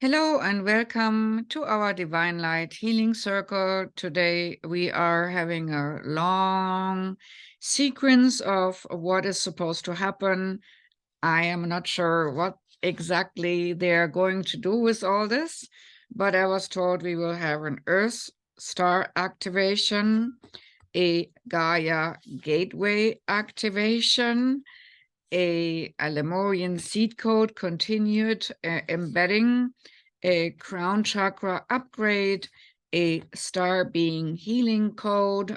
Hello and welcome to our Divine Light Healing Circle. Today we are having a long sequence of what is supposed to happen. I am not sure what exactly they're going to do with all this, but I was told we will have an Earth star activation, a Gaia gateway activation, a Lemurian seed code continued embedding, a crown chakra upgrade, a star being healing code,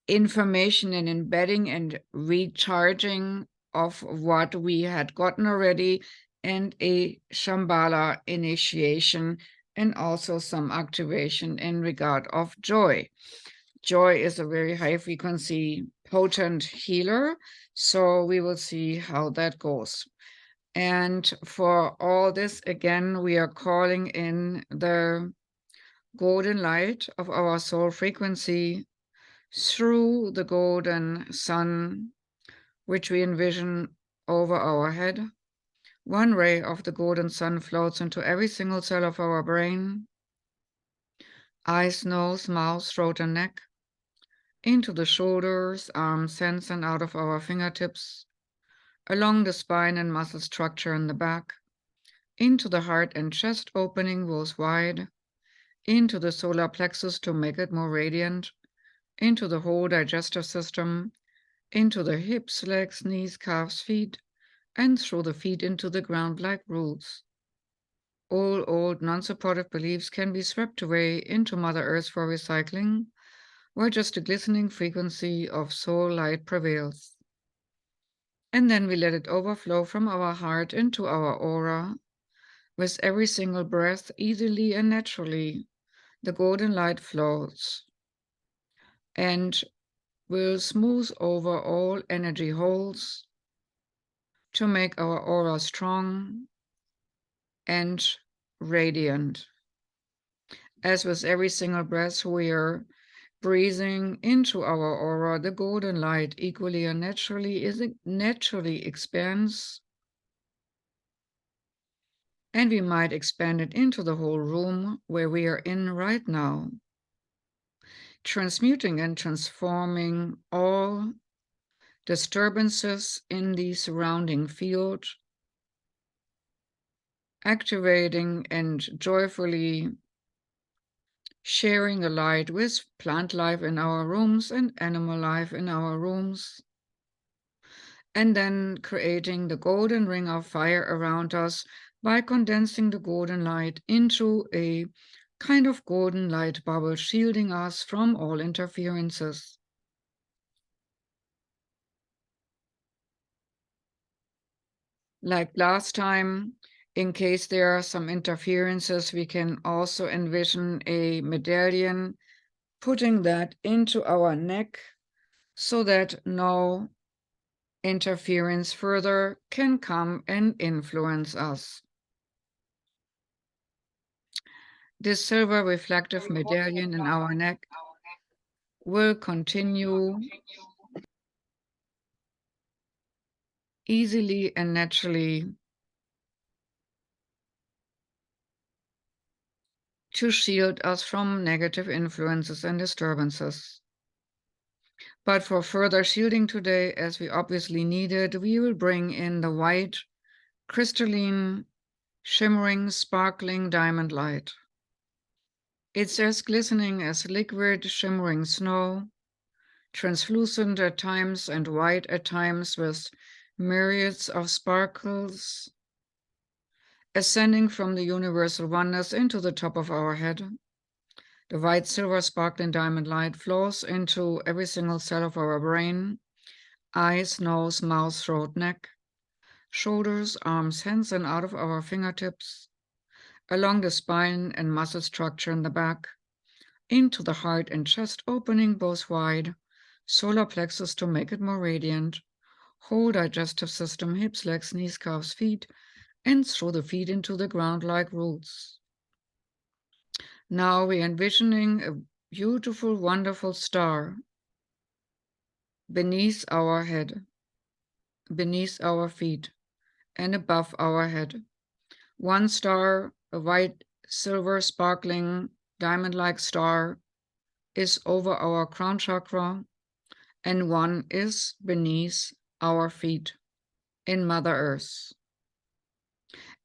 information and embedding and recharging of what we had gotten already, and a Shambala initiation, and also some activation in regard of joy. Joy is a very high frequency, potent healer. So we will see how that goes. And for all this, again, we are calling in the golden light of our soul frequency through the golden sun, which we envision over our head. One ray of the golden sun floats into every single cell of our brain, eyes, nose, mouth, throat, and neck, into the shoulders, arms, hands, and out of our fingertips, along the spine and muscle structure in the back, into the heart and chest opening both wide, into the solar plexus to make it more radiant, into the whole digestive system, into the hips, legs, knees, calves, feet, and through the feet into the ground like roots. All old non-supportive beliefs can be swept away into Mother Earth for recycling, where just a glistening frequency of soul light prevails. And then we let it overflow from our heart into our aura. With every single breath, easily and naturally, the golden light flows and will smooth over all energy holes to make our aura strong and radiant. As with every single breath, we are breathing into our aura, the golden light equally and naturally expands, and we might expand it into the whole room where we are in right now, transmuting and transforming all disturbances in the surrounding field, activating and joyfully sharing the light with plant life in our rooms and animal life in our rooms, and then creating the golden ring of fire around us by condensing the golden light into a kind of golden light bubble, shielding us from all interferences. Like last time, in case there are some interferences, we can also envision a medallion, putting that into our neck so that no interference further can come and influence us. This silver reflective medallion in our neck will continue easily and naturally to shield us from negative influences and disturbances. But for further shielding today, as we obviously need it, we will bring in the white, crystalline, shimmering, sparkling diamond light. It's as glistening as liquid, shimmering snow, translucent at times and white at times with myriads of sparkles, ascending from the universal oneness into the top of our head. The white, silver, sparkling diamond light flows into every single cell of our brain, eyes, nose, mouth, throat, neck, shoulders, arms, hands, and out of our fingertips, along the spine and muscle structure in the back, into the heart and chest opening both wide, solar plexus to make it more radiant, whole digestive system, hips, legs, knees, calves, feet, and through the feet into the ground like roots. Now we're envisioning a beautiful, wonderful star beneath our head, beneath our feet, and above our head, One star, a white, silver, sparkling, diamond-like star, is over our crown chakra, and one is beneath our feet in Mother Earth.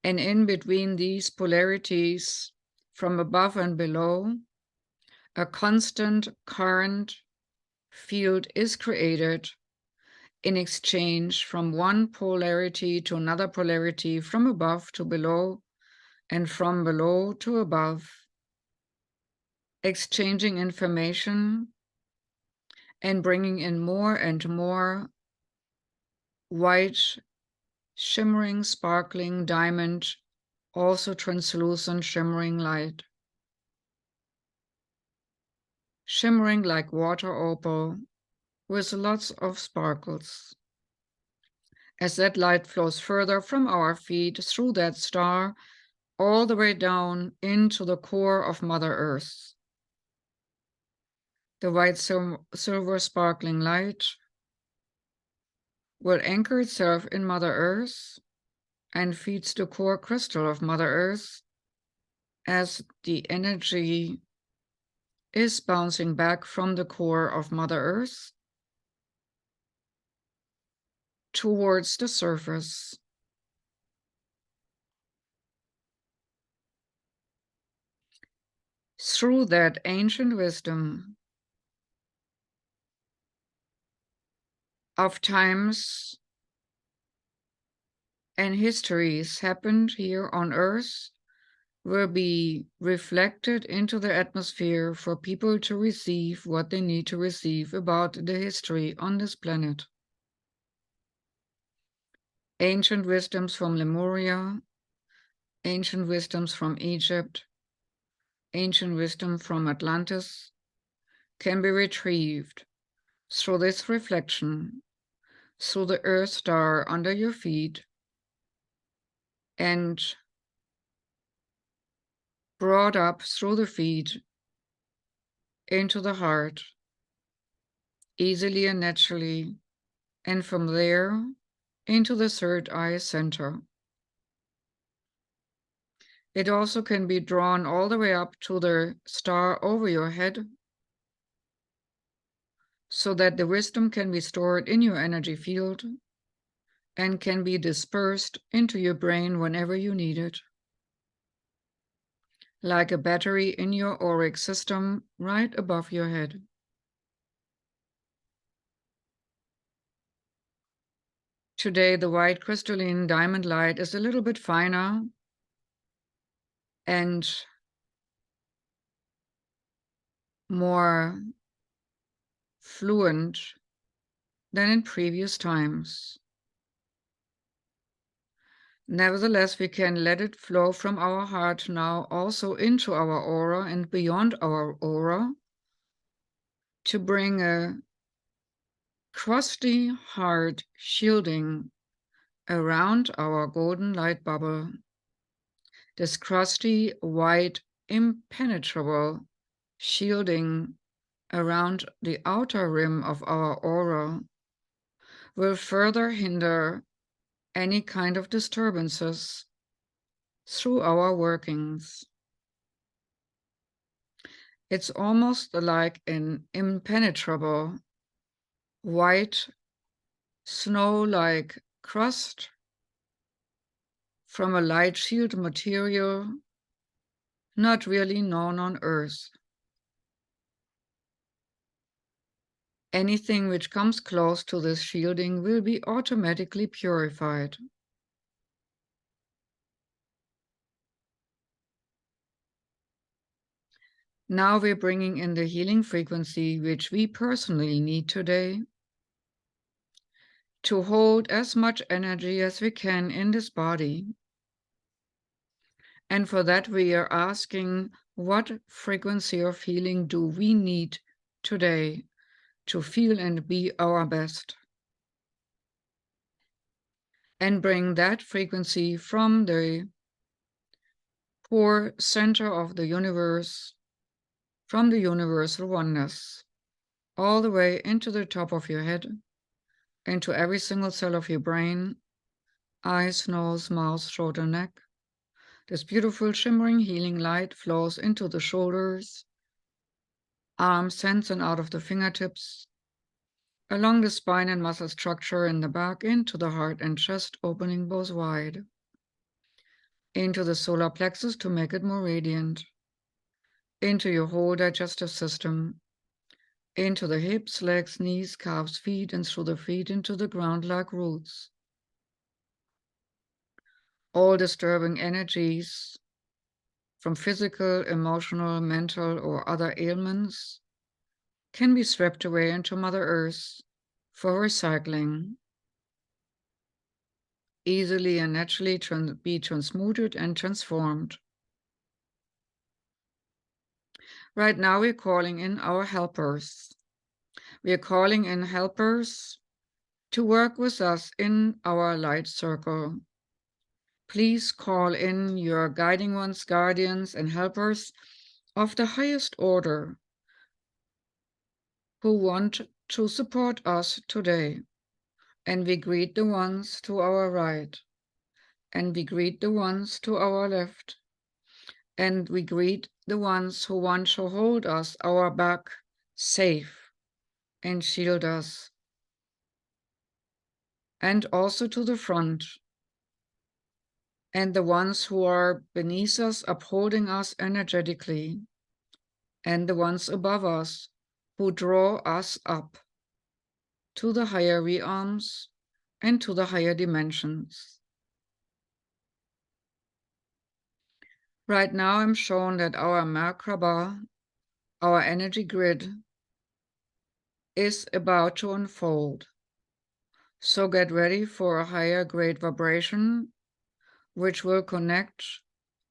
And in between these polarities, from above and below, a constant current field is created in exchange from one polarity to another polarity, from above to below, and from below to above, exchanging information and bringing in more and more white, shimmering, sparkling diamond, also translucent, shimmering light. Shimmering like water opal with lots of sparkles. As that light flows further from our feet through that star, all the way down into the core of Mother Earth. The white silver sparkling light will anchor itself in Mother Earth and feeds the core crystal of Mother Earth as the energy is bouncing back from the core of Mother Earth towards the surface. Through that ancient wisdom of times and histories happened here on Earth will be reflected into the atmosphere for people to receive what they need to receive about the history on this planet. Ancient wisdoms from Lemuria, ancient wisdoms from Egypt, ancient wisdom from Atlantis can be retrieved through this reflection, through the earth star under your feet, and brought up through the feet into the heart, easily and naturally, and from there into the third eye center. It also can be drawn all the way up to the star over your head, so that the wisdom can be stored in your energy field and can be dispersed into your brain whenever you need it. Like a battery in your auric system right above your head. Today, the white crystalline diamond light is a little bit finer and more fluent than in previous times. Nevertheless, we can let it flow from our heart now also into our aura and beyond our aura to bring a crusty heart shielding around our golden light bubble. This crusty, white, impenetrable shielding around the outer rim of our aura will further hinder any kind of disturbances through our workings. It's almost like an impenetrable, white, snow-like crust from a light shield material not really known on Earth. Anything which comes close to this shielding will be automatically purified. Now we're bringing in the healing frequency which we personally need today to hold as much energy as we can in this body. And for that, we are asking, what frequency of healing do we need today to feel and be our best? And bring that frequency from the core center of the universe, from the universal oneness, all the way into the top of your head, into every single cell of your brain, eyes, nose, mouth, throat, and neck, This beautiful shimmering healing light flows into the shoulders, arms, hands, and out of the fingertips, along the spine and muscle structure in the back, into the heart and chest, opening both wide, into the solar plexus to make it more radiant, into your whole digestive system, into the hips, legs, knees, calves, feet, and through the feet into the ground like roots. All disturbing energies from physical, emotional, mental, or other ailments can be swept away into Mother Earth for recycling, easily and naturally be transmuted and transformed. Right now, we're calling in our helpers. We are calling in helpers to work with us in our light circle. Please call in your guiding ones, guardians, and helpers of the highest order who want to support us today. And we greet the ones to our right, and we greet the ones to our left, and we greet the ones who want to hold us, our back, safe and shield us, and also to the front, and the ones who are beneath us, upholding us energetically, and the ones above us who draw us up to the higher realms and to the higher dimensions. Right now, I'm shown that our Merkaba, our energy grid, is about to unfold. So get ready for a higher grade vibration, which will connect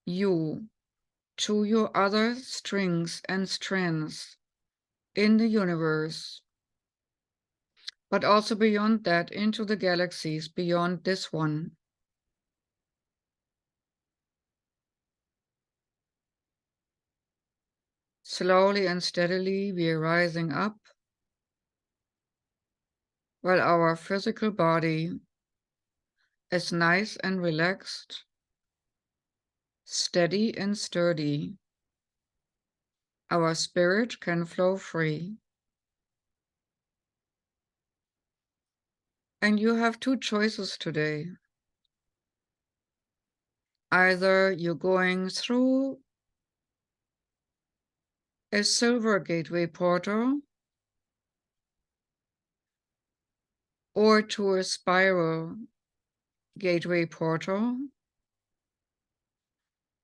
you to your other strings and strands in the universe, but also beyond that, into the galaxies beyond this one. Slowly and steadily, we are rising up, while our physical body is nice and relaxed, steady and sturdy. Our spirit can flow free. And you have two choices today. Either you're going through a silver gateway portal or to a spiral gateway portal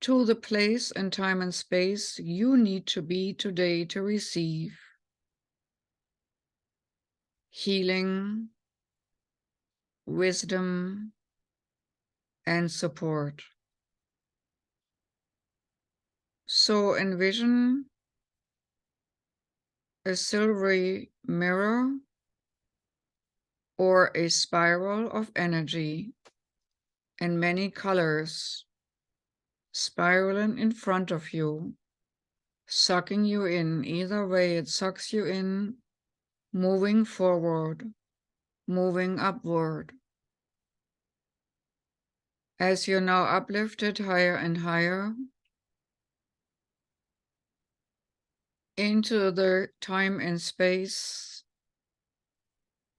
to the place and time and space you need to be today to receive healing, wisdom, and support. So envision a silvery mirror or a spiral of energy in many colors spiraling in front of you, sucking you in. Either way, it sucks you in, moving forward, moving upward. As you're now uplifted higher and higher into the time and space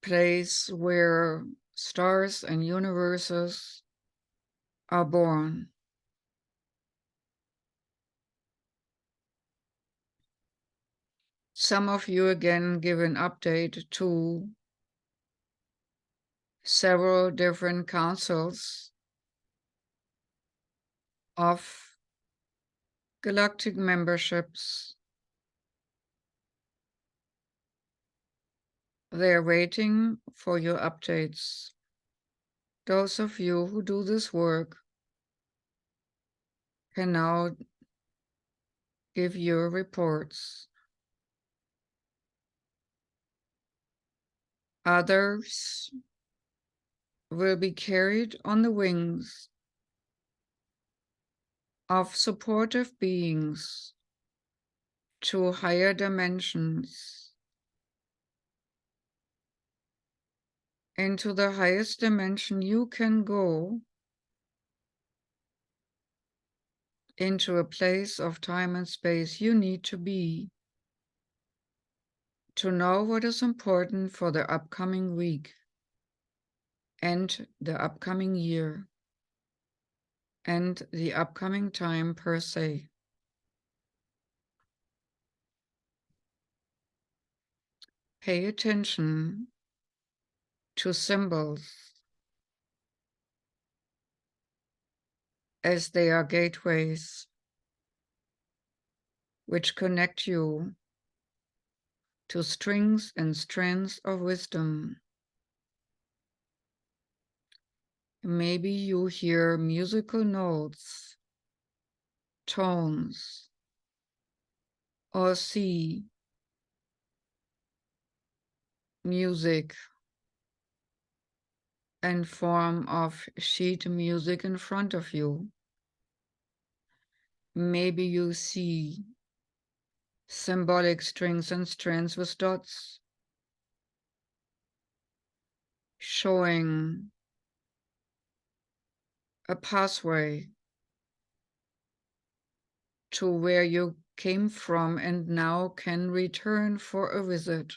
place where stars and universes are born. Some of you again give an update to several different councils of galactic memberships. They're waiting for your updates. Those of you who do this work can now give your reports. Others will be carried on the wings of supportive beings to higher dimensions, into the highest dimension you can go into a place of time and space you need to be to know what is important for the upcoming week and the upcoming year and the upcoming time per se. Pay attention to symbols as they are gateways which connect you to strings and strands of wisdom. Maybe you hear musical notes, tones, or see music and form of sheet music in front of you. Maybe you see symbolic strings and strands with dots showing a pathway to where you came from and now can return for a visit.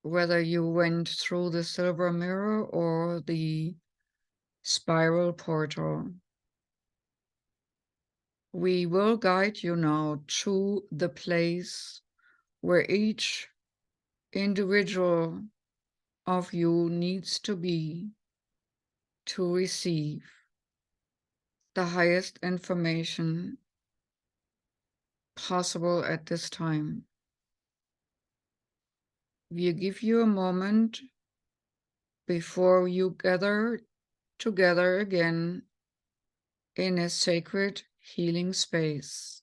Whether you went through the silver mirror or the spiral portal. We will guide you now to the place where each individual of you needs to be to receive the highest information possible at this time. We give you a moment before you gather together again in a sacred healing space.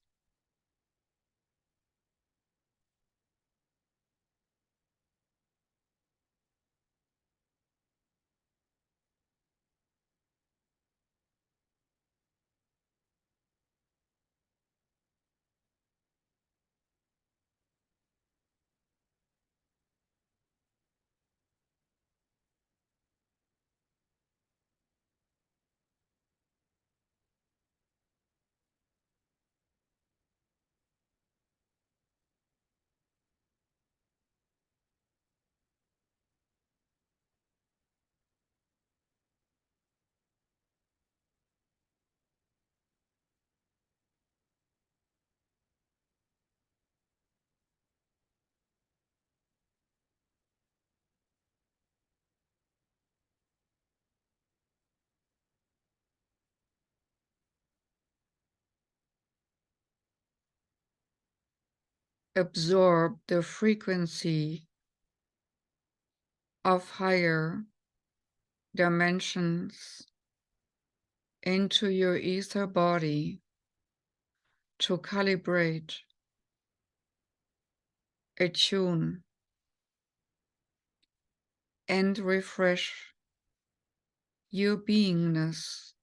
Absorb the frequency of higher dimensions into your ether body to calibrate, attune, and refresh your beingness.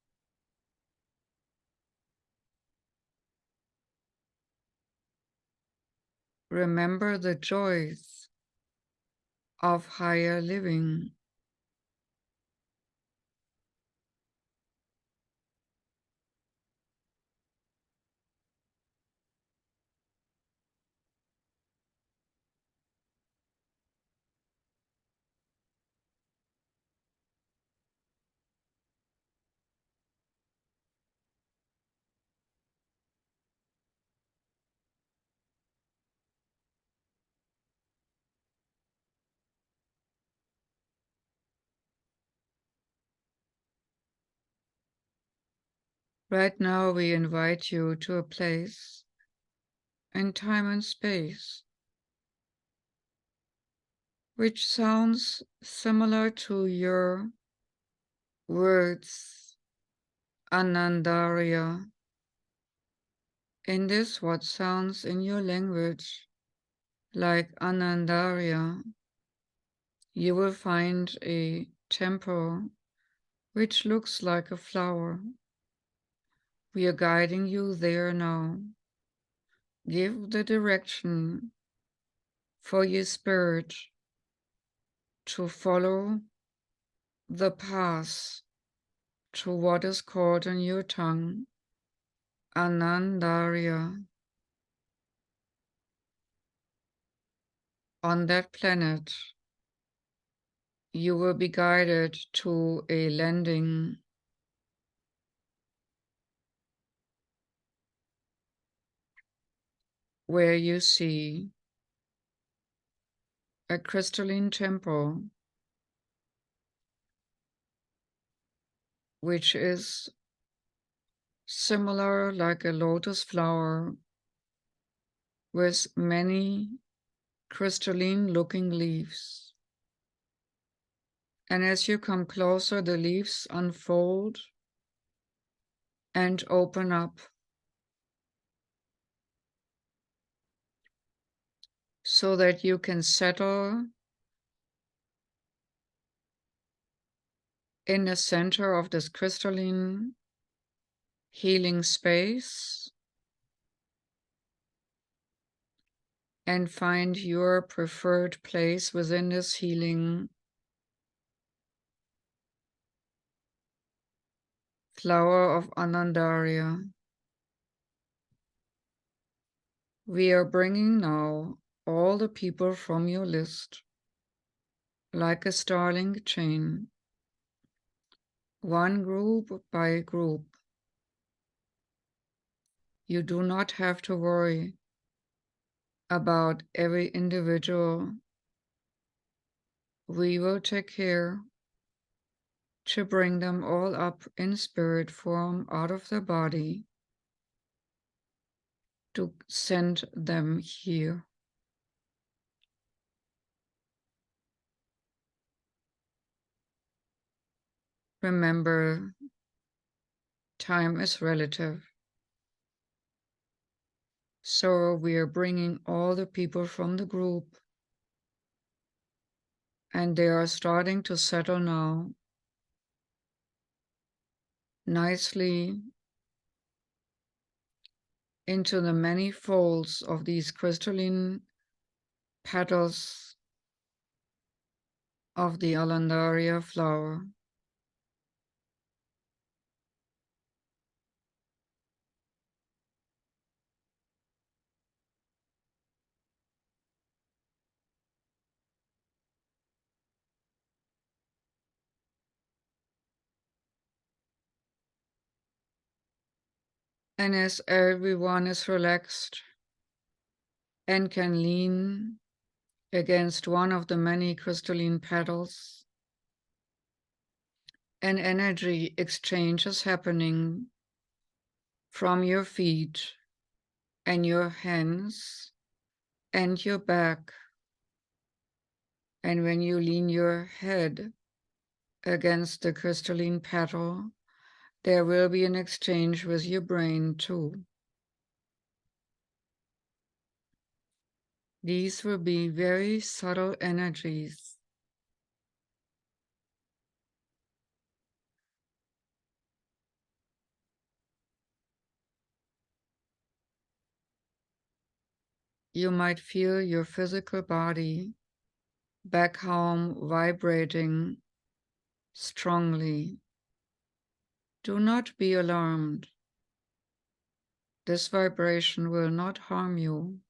Remember the joys of higher living. Right now, we invite you to a place in time and space which sounds similar to your words, Anandarya. In this, what sounds in your language like Anandarya, you will find a temple which looks like a flower. We are guiding you there now. Give the direction for your spirit to follow the path to what is called in your tongue Anandarya. On that planet, you will be guided to a landing where you see a crystalline temple, which is similar like a lotus flower with many crystalline looking leaves. And as you come closer, the leaves unfold and open up so that you can settle in the center of this crystalline healing space and find your preferred place within this healing flower of Anandarya. We are bringing now all the people from your list, like a starling chain, one group by group. You do not have to worry about every individual. We will take care to bring them all up in spirit form out of the body to send them here. Remember, time is relative. So we are bringing all the people from the group, and they are starting to settle now nicely into the many folds of these crystalline petals of the Alandaria flower. And as everyone is relaxed and can lean against one of the many crystalline petals, an energy exchange is happening from your feet and your hands and your back. And when you lean your head against the crystalline petal, there will be an exchange with your brain too. These will be very subtle energies. You might feel your physical body back home vibrating strongly. Do not be alarmed. This vibration will not harm you.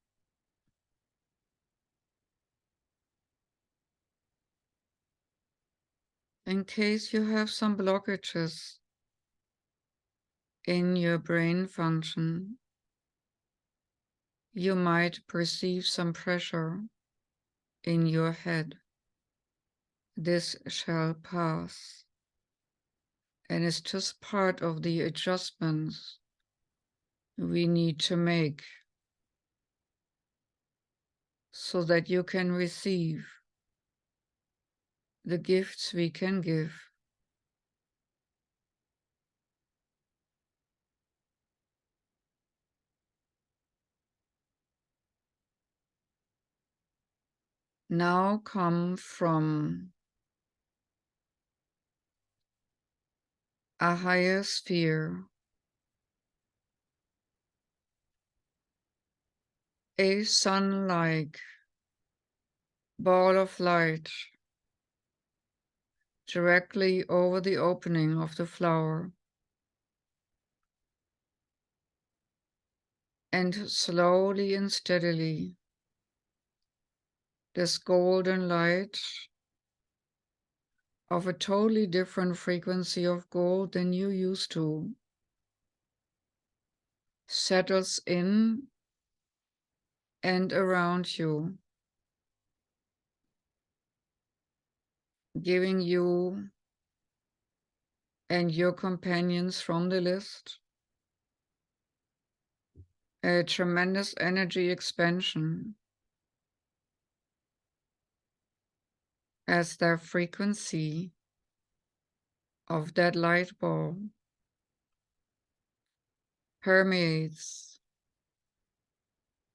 In case you have some blockages in your brain function, you might perceive some pressure in your head. This shall pass, and it's just part of the adjustments we need to make so that you can receive the gifts we can give. Now come from a higher sphere, a sun-like ball of light directly over the opening of the flower. And slowly and steadily, this golden light of a totally different frequency of gold than you used to settles in and around you, giving you and your companions from the list a tremendous energy expansion as their frequency of that light ball permeates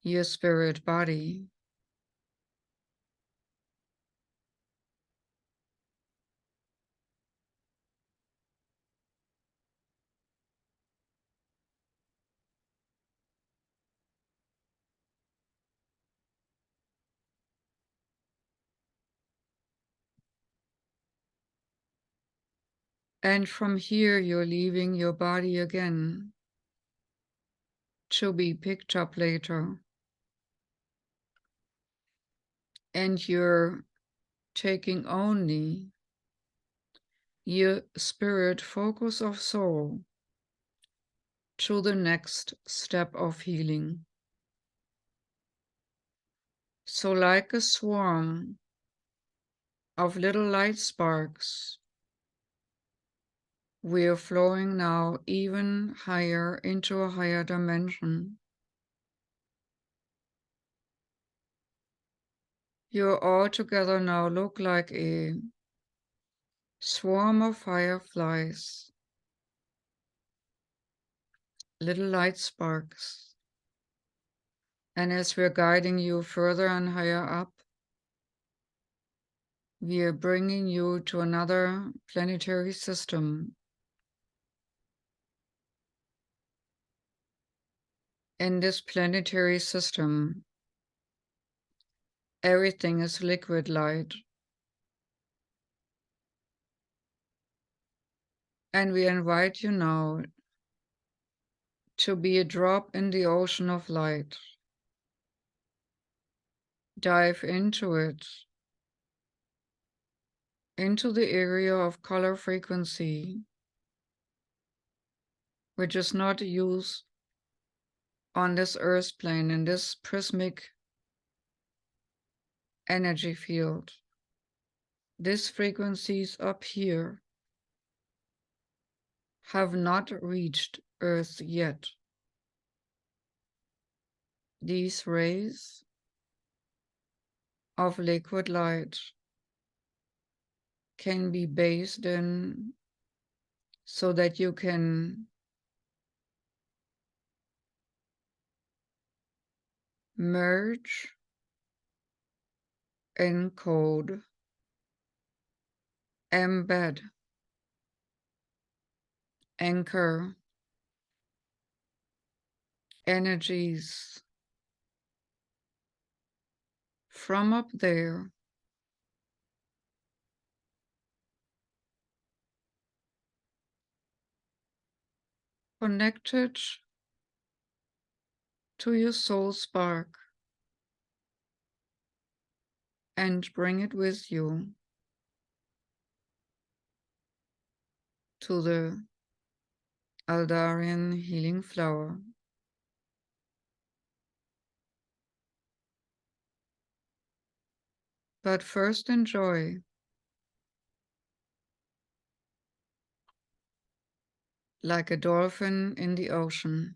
your spirit body. And from here, you're leaving your body again to be picked up later. And you're taking only your spirit focus of soul to the next step of healing. So like a swarm of little light sparks, we are flowing now even higher into a higher dimension. You all together now look like a swarm of fireflies, little light sparks. And as we're guiding you further and higher up, we are bringing you to another planetary system. In this planetary system, everything is liquid light. And we invite you now to be a drop in the ocean of light. Dive into it, into the area of color frequency, which is not used on this earth plane, in this prismic energy field. These frequencies up here have not reached Earth yet. These rays of liquid light can be based in so that you can merge, encode, embed, anchor energies from up there connected to your soul spark and bring it with you to the Aldebaran healing flower. But first enjoy like a dolphin in the ocean.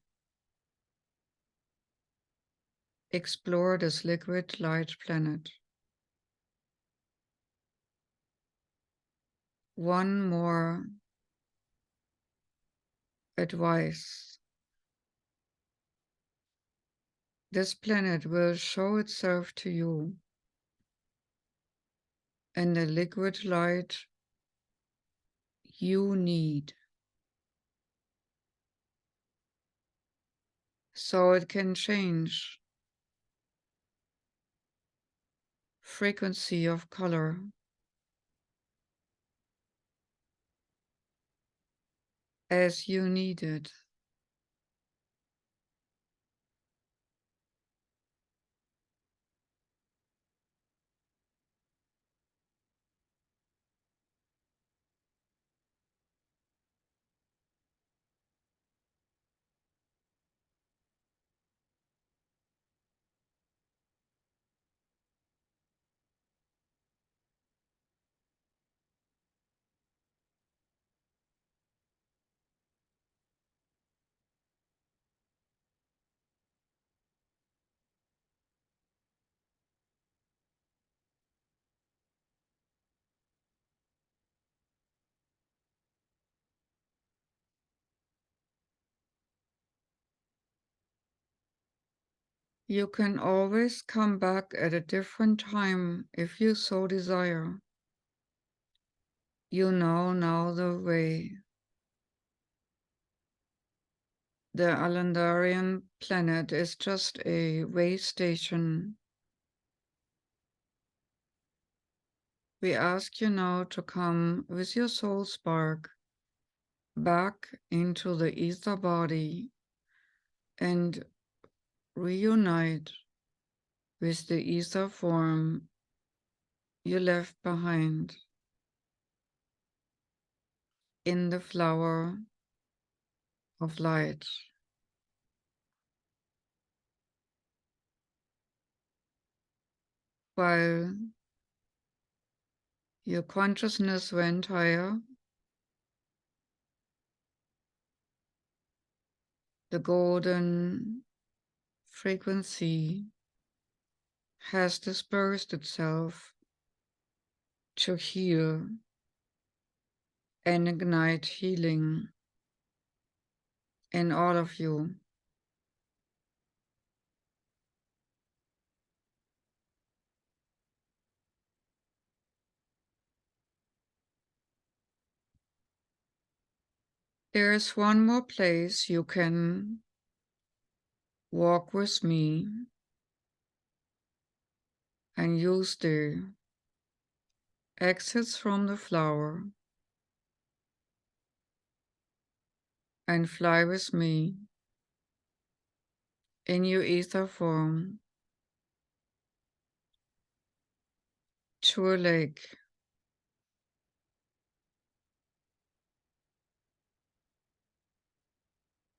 Explore this liquid light planet. One more advice. This planet will show itself to you in the liquid light you need, so it can change frequency of color as you need it. You can always come back at a different time if you so desire. You know now the way. The Aldebaran planet is just a way station. We ask you now to come with your soul spark back into the ether body and reunite with the ether form you left behind in the flower of light. While your consciousness went higher, the golden frequency has dispersed itself to heal and ignite healing in all of you. There's one more place you can walk with me and use the exits from the flower and fly with me in your ether form to a lake.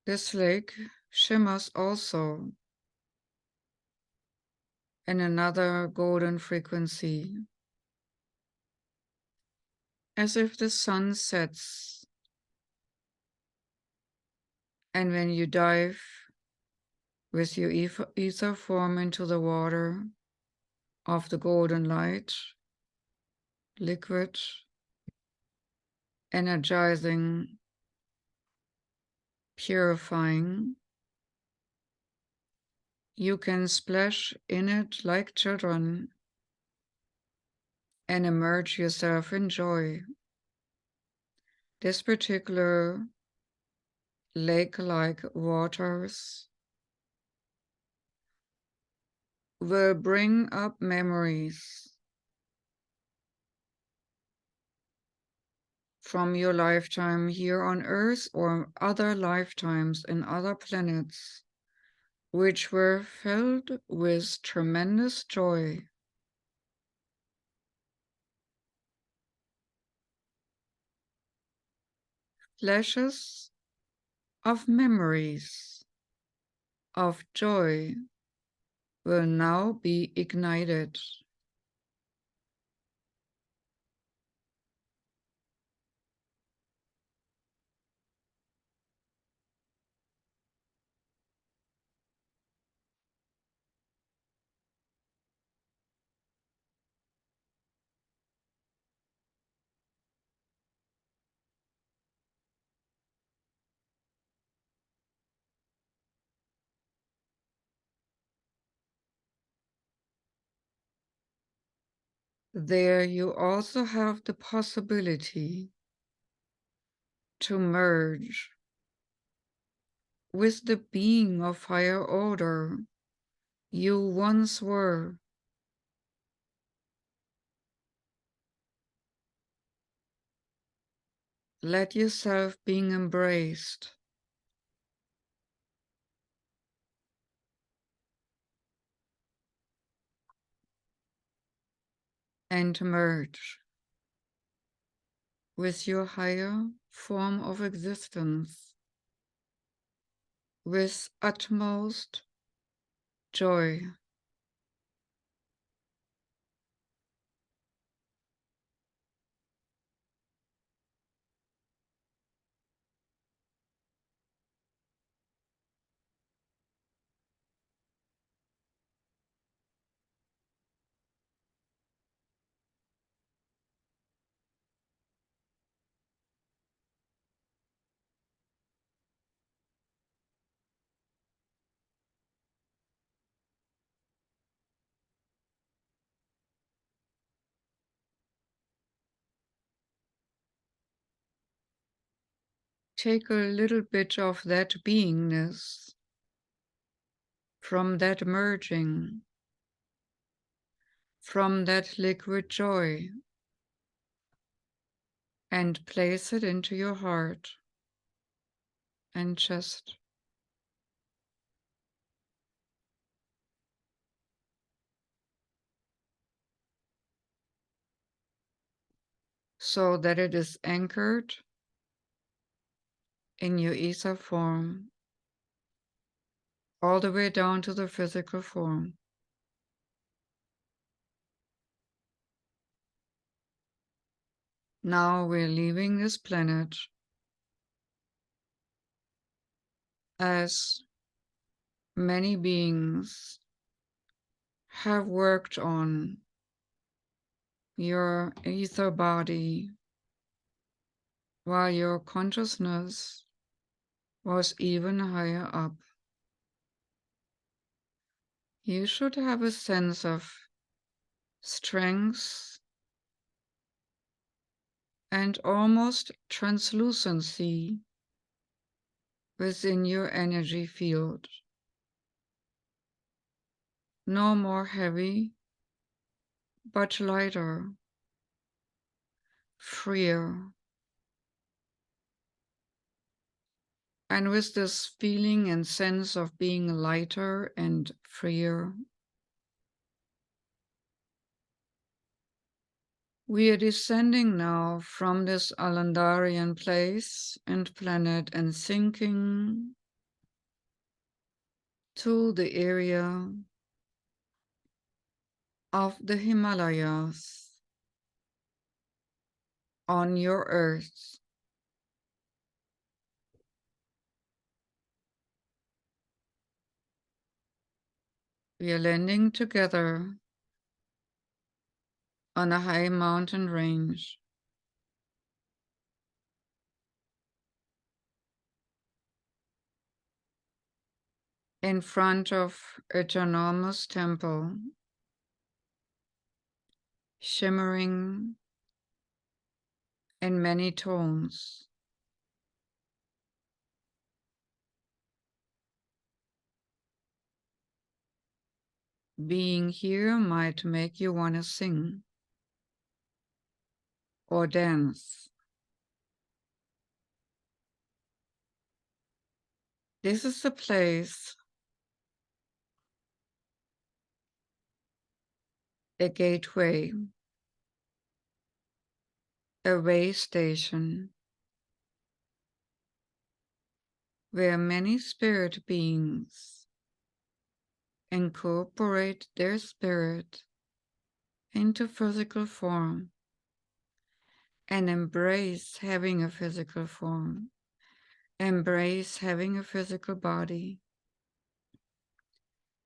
This lake shimmers also in another golden frequency, as if the sun sets. And when you dive with your ether form into the water of the golden light, liquid, energizing, purifying, you can splash in it like children and immerse yourself in joy. This particular lake-like waters will bring up memories from your lifetime here on Earth or other lifetimes in other planets, which were filled with tremendous joy. Flashes of memories of joy will now be ignited. There you also have the possibility to merge with the being of higher order you once were. Let yourself being embraced and merge with your higher form of existence with utmost joy. Take a little bit of that beingness from that merging, from that liquid joy, and place it into your heart and chest. So that it is anchored in your ether form, all the way down to the physical form. Now we're leaving this planet as many beings have worked on your ether body while your consciousness was even higher up. You should have a sense of strength and almost translucency within your energy field. No more heavy, but lighter, freer. And with this feeling and sense of being lighter and freer, we are descending now from this Alandarian place and planet and sinking to the area of the Himalayas on your earth. We are landing together on a high mountain range. In front of an enormous temple, shimmering in many tones. Being here might make you want to sing or dance. This is the place, a gateway, a way station, where many spirit beings incorporate their spirit into physical form and embrace having a physical form, embrace having a physical body.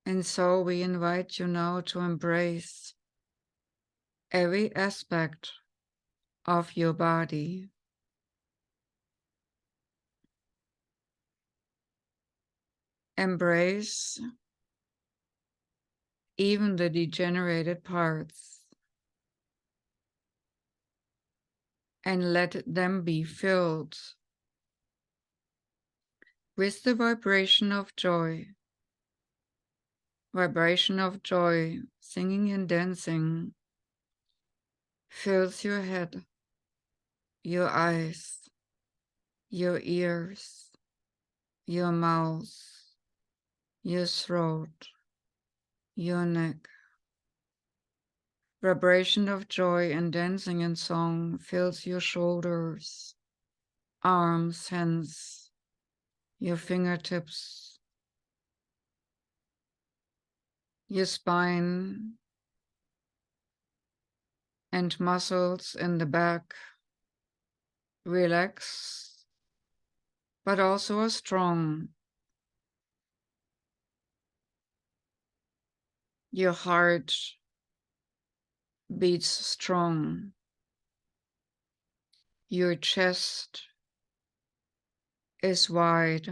And so we invite you now to embrace every aspect of your body. Embrace even the degenerated parts and let them be filled with the vibration of joy. Vibration of joy, singing and dancing, fills your head, your eyes, your ears, your mouth, your throat, your neck. Vibration of joy and dancing and song fills your shoulders, arms, hands, your fingertips, your spine, and muscles in the back. Relax, but also are strong. Your heart beats strong. Your chest is wide.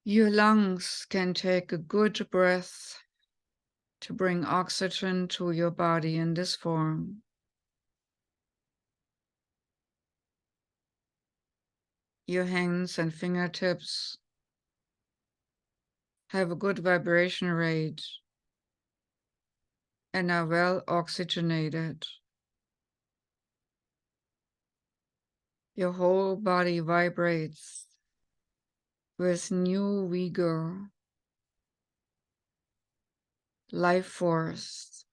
Your lungs can take a good breath to bring oxygen to your body in this form. Your hands and fingertips have a good vibration rate and are well oxygenated. Your whole body vibrates with new vigor, life force,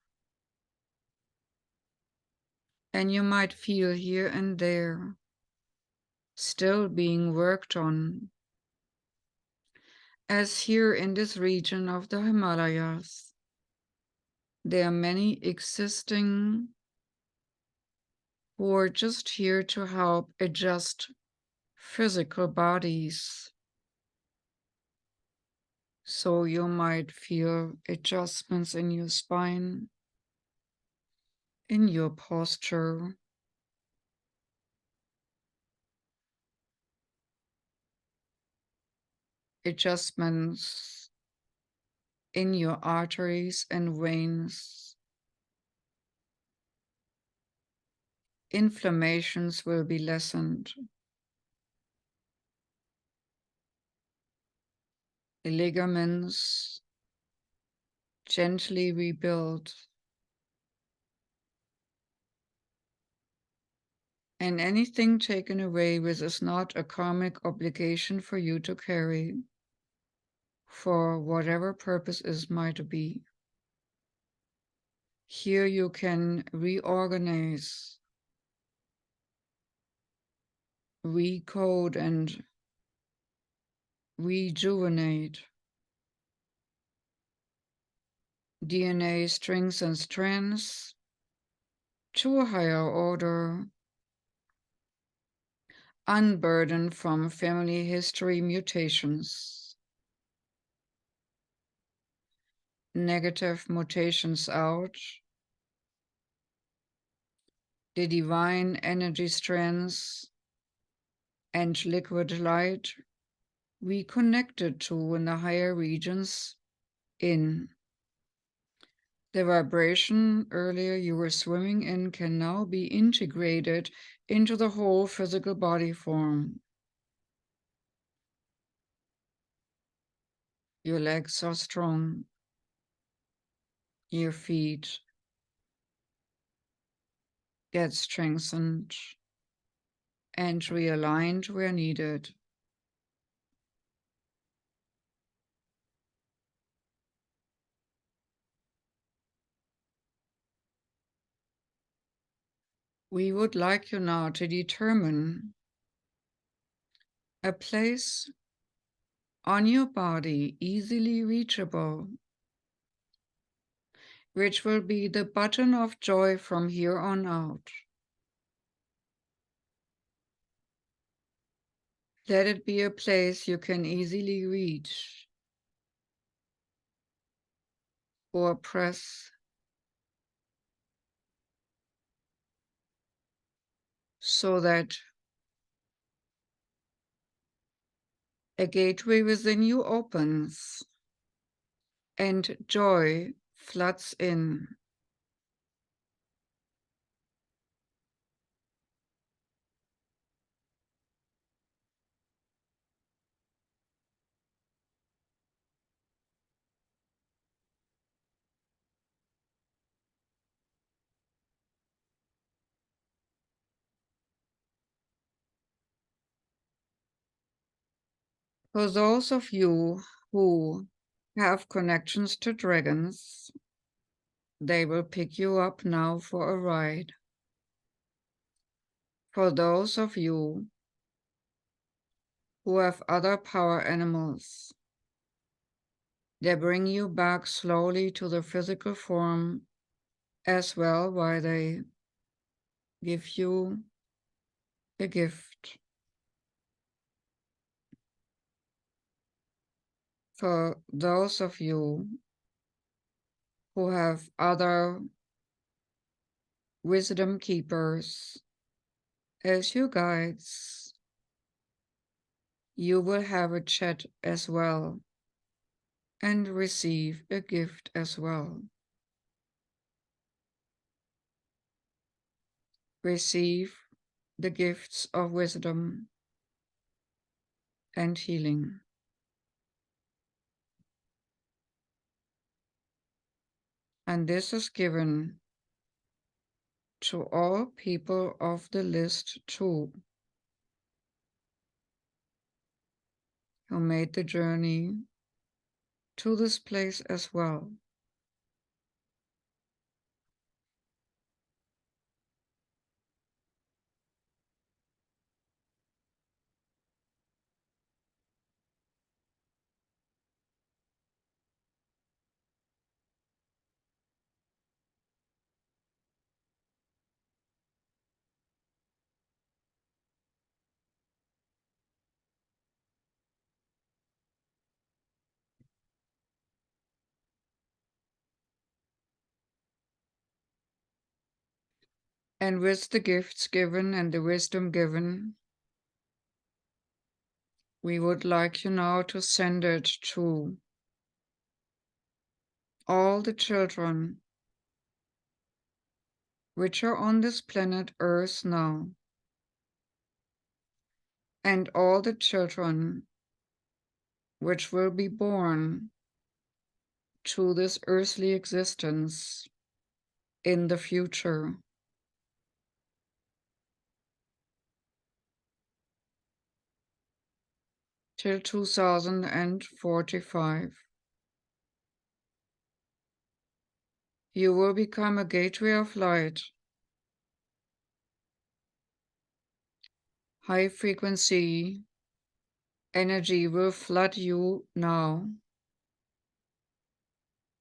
and you might feel here and there still being worked on, as here in this region of the Himalayas, there are many existing who are just here to help adjust physical bodies. So you might feel adjustments in your spine, in your posture, adjustments in your arteries and veins. Inflammations will be lessened. The ligaments gently rebuild. And anything taken away which is not a karmic obligation for you to carry, for whatever purpose it might be. Here you can reorganize, recode, and rejuvenate DNA strings and strands to a higher order, unburdened from family history mutations, negative mutations out, the divine energy strands and liquid light reconnected to in the higher regions in. The vibration earlier you were swimming in can now be integrated into the whole physical body form. Your legs are strong. Your feet get strengthened and realigned where needed. We would like you now to determine a place on your body easily reachable, which will be the button of joy from here on out. Let it be a place you can easily reach or press, so that a gateway within you opens and joy floods in. For those of you who have connections to dragons, they will pick you up now for a ride. For those of you who have other power animals, they bring you back slowly to the physical form as well, while they give you a gift. For those of you who have other wisdom keepers as your guides, you will have a chat as well and receive a gift as well. Receive the gifts of wisdom and healing. And this is given to all people of the list too, who made the journey to this place as well. And with the gifts given and the wisdom given, we would like you now to send it to all the children which are on this planet Earth now, and all the children which will be born to this earthly existence in the future. Till 2045. You will become a gateway of light. High frequency energy will flood you now.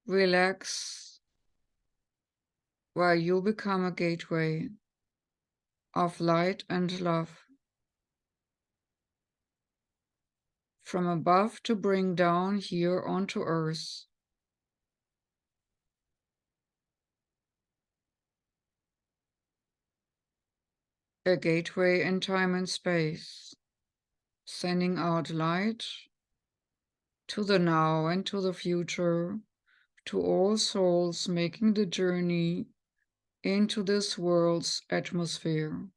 Relax while you become a gateway of light and love. From above to bring down here onto Earth. A gateway in time and space, sending out light to the now and to the future, to all souls making the journey into this world's atmosphere.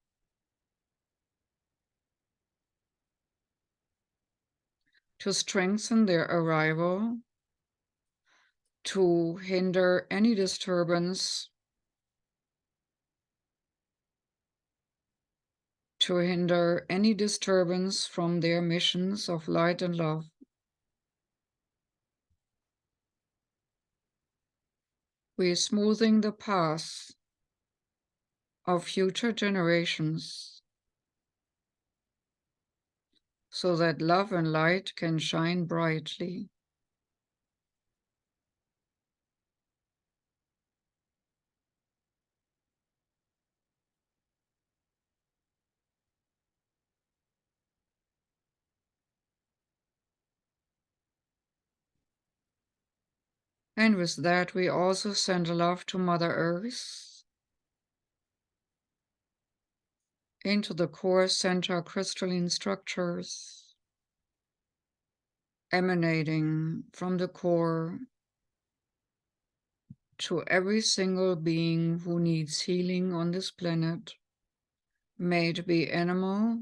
To strengthen their arrival, to hinder any disturbance, from their missions of light and love. We are smoothing the path of future generations so that love and light can shine brightly. And with that, we also send love to Mother Earth, into the core center crystalline structures, emanating from the core to every single being who needs healing on this planet, may it be animal,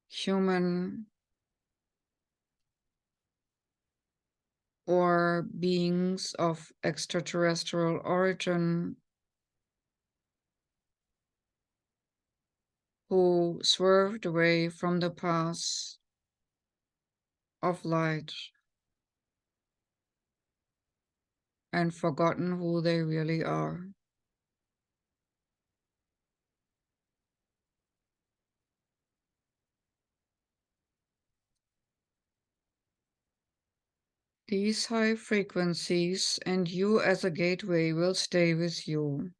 human, or beings of extraterrestrial origin who swerved away from the path of light and forgotten who they really are. These high frequencies and you as a gateway will stay with you.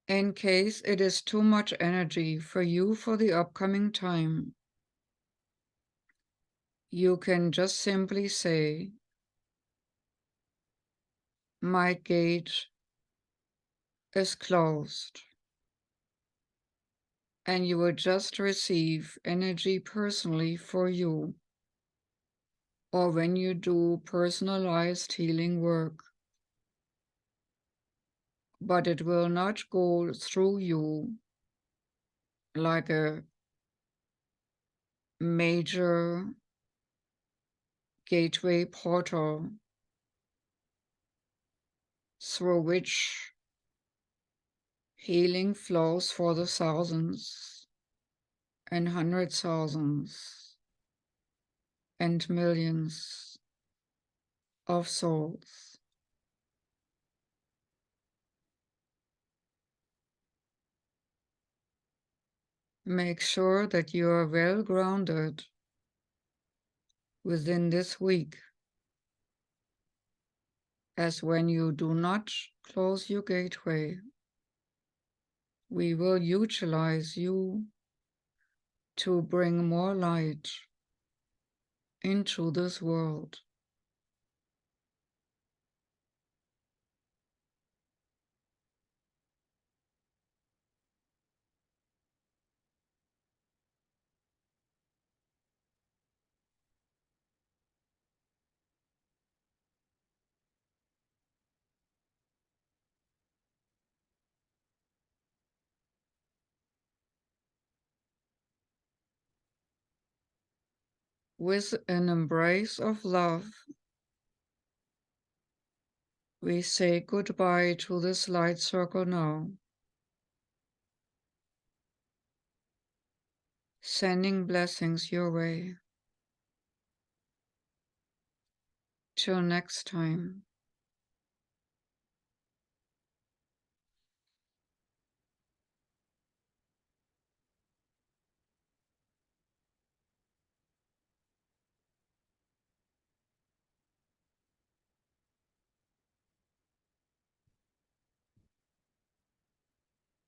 In case it is too much energy for you for the upcoming time, you can just simply say, "My gate is closed," and you will just receive energy personally for you, or when you do personalized healing work. But it will not go through you like a major gateway portal through which healing flows for the thousands and 100,000s and millions of souls. Make sure that you are well grounded within this week, as when you do not close your gateway, we will utilize you to bring more light into this world. With an embrace of love, we say goodbye to this light circle now, sending blessings your way. Till next time.